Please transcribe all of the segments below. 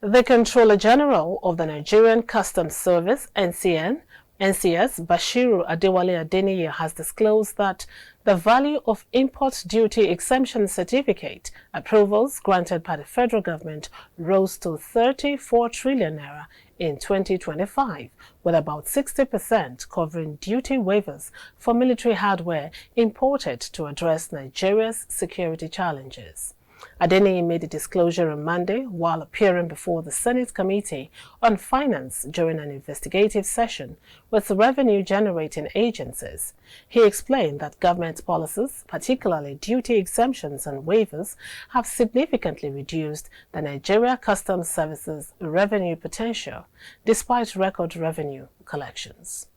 The Controller General of the Nigerian Customs Service, NCS, Bashiru Adewale Adeniyi, has disclosed that the value of import duty exemption certificate approvals granted by the federal government rose to 34 trillion naira in 2025, with about 60% covering duty waivers for military hardware imported to address Nigeria's security challenges. Adeniyi made the disclosure on Monday while appearing before the Senate Committee on Finance during an investigative session with revenue-generating agencies. He explained that government policies, particularly duty exemptions and waivers, have significantly reduced the Nigeria Customs Service's revenue potential, despite record revenue collections.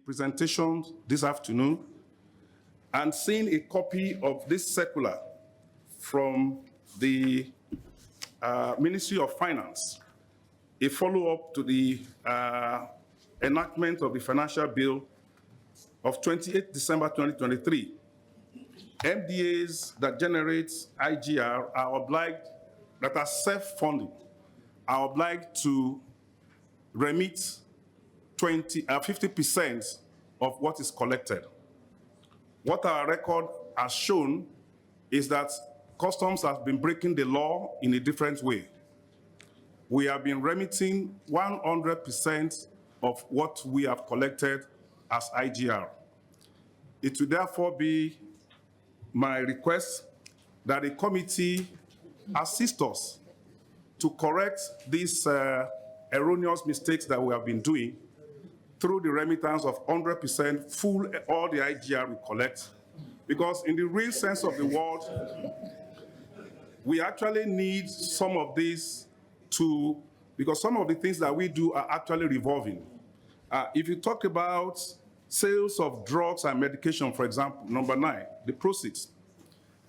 Presentation this afternoon and seeing a copy of this circular from the Ministry of Finance, a follow-up to the enactment of the financial bill of 28 December 2023. MDAs that generate IGR are obliged, that are self-funding, are obliged to remit 50% of what is collected. What our record has shown is that Customs has been breaking the law in a different way. We have been remitting 100% of what we have collected as IGR. It will therefore be my request that the committee assist us to correct these erroneous mistakes that we have been doing through the remittance of 100% full all the IGR we collect. Because in the real sense of the word, we actually need some of these because some of the things that we do are actually revolving. If you talk about sales of drugs and medication, for example, number 9, the proceeds,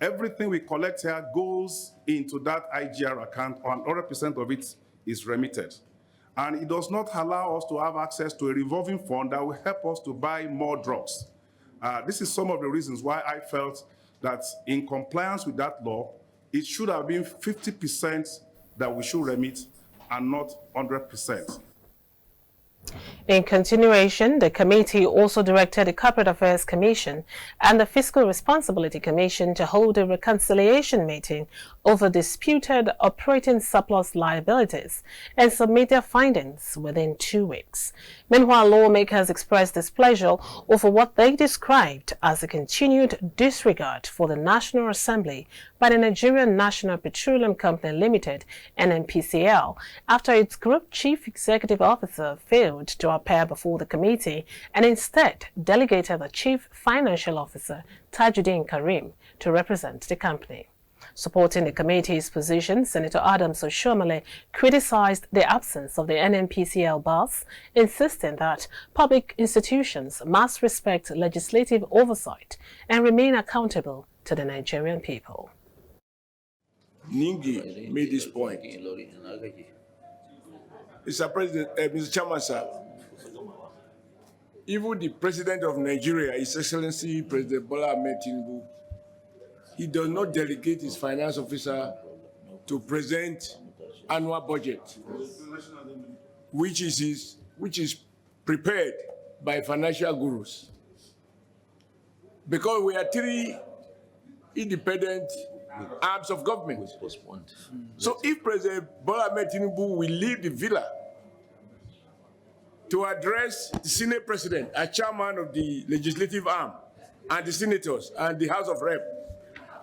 everything we collect here goes into that IGR account, and 100% of it is remitted. And it does not allow us to have access to a revolving fund that will help us to buy more drugs. This is some of the reasons why I felt that in compliance with that law, it should have been 50% that we should remit and not 100%. In continuation, the committee also directed the Corporate Affairs Commission and the Fiscal Responsibility Commission to hold a reconciliation meeting over disputed operating surplus liabilities and submit their findings within 2 weeks. Meanwhile, lawmakers expressed displeasure over what they described as a continued disregard for the National Assembly by the Nigerian National Petroleum Company Limited, NNPCL, after its Group Chief Executive Officer failed to appear before the committee and instead delegated the Chief Financial Officer, Tajuddin Karim, to represent the company. Supporting the committee's position, Senator Adams Oshomole criticized the absence of the NNPCL boss, insisting that public institutions must respect legislative oversight and remain accountable to the Nigerian people. Ningi made this point. Mr. President, Mr. Chairman, sir, even the President of Nigeria, His Excellency President Bola Ahmed Tinubu, he does not delegate his finance officer to present annual budget, which is prepared by financial gurus. Because we are 3 independent arms of government. So if President Bola Ahmed Tinubu will leave the villa to address the Senate President as chairman of the legislative arm and the senators and the House of Rep,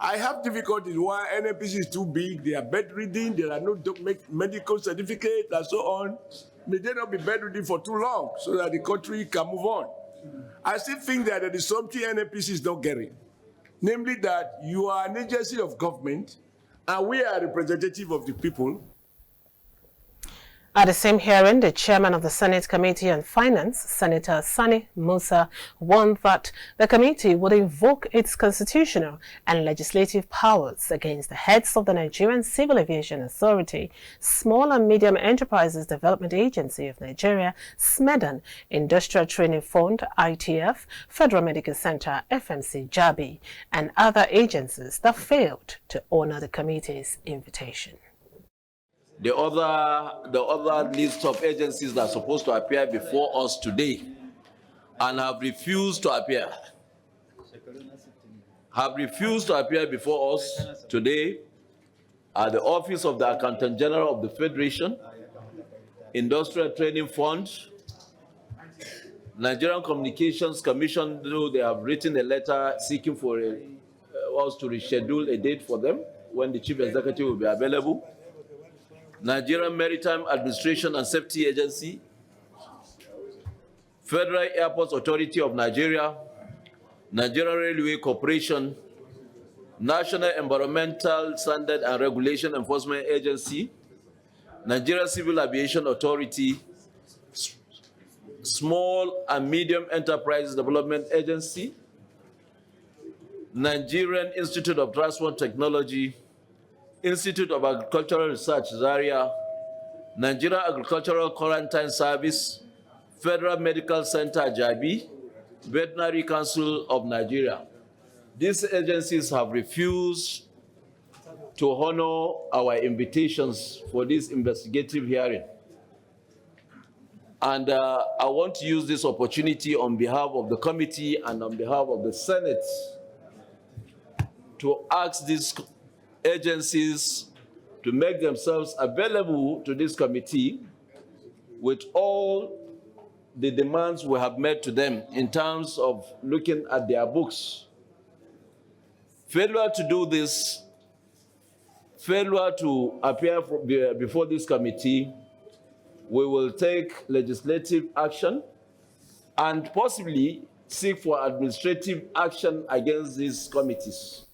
I have difficulties why NNPC is too big, they are bedridden, there are no medical certificates and so on. May they not be bedridden for too long so that the country can move on? I still think that there is something NNPC is not getting. Namely that you are an agency of government and we are a representative of the people. At the same hearing, the chairman of the Senate Committee on Finance, Senator Sani Musa, warned that the committee would invoke its constitutional and legislative powers against the heads of the Nigerian Civil Aviation Authority, Small and Medium Enterprises Development Agency of Nigeria, Smedan, Industrial Training Fund, ITF, Federal Medical Center, FMC, JABI, and other agencies that failed to honor the committee's invitation. the other list of agencies that are supposed to appear before us today and have refused to appear. Have refused to appear before us today are the Office of the Accountant General of the Federation, Industrial Training Fund, Nigerian Communications Commission, though they have written a letter seeking for us to reschedule a date for them when the Chief Executive will be available, Nigerian Maritime Administration and Safety Agency, Federal Airports Authority of Nigeria, Nigerian Railway Corporation, National Environmental Standard and Regulation Enforcement Agency, Nigeria Civil Aviation Authority, Small and Medium Enterprises Development Agency, Nigerian Institute of Transport Technology, Institute of Agricultural Research, Zaria, Nigeria Agricultural Quarantine Service, Federal Medical Center, Jabi, Veterinary Council of Nigeria. These agencies have refused to honor our invitations for this investigative hearing. And I want to use this opportunity on behalf of the committee and on behalf of the Senate to ask these agencies to make themselves available to this committee with all the demands we have made to them in terms of looking at their books. Failure to do this, failure to appear before this committee, we will take legislative action and possibly seek for administrative action against these committees.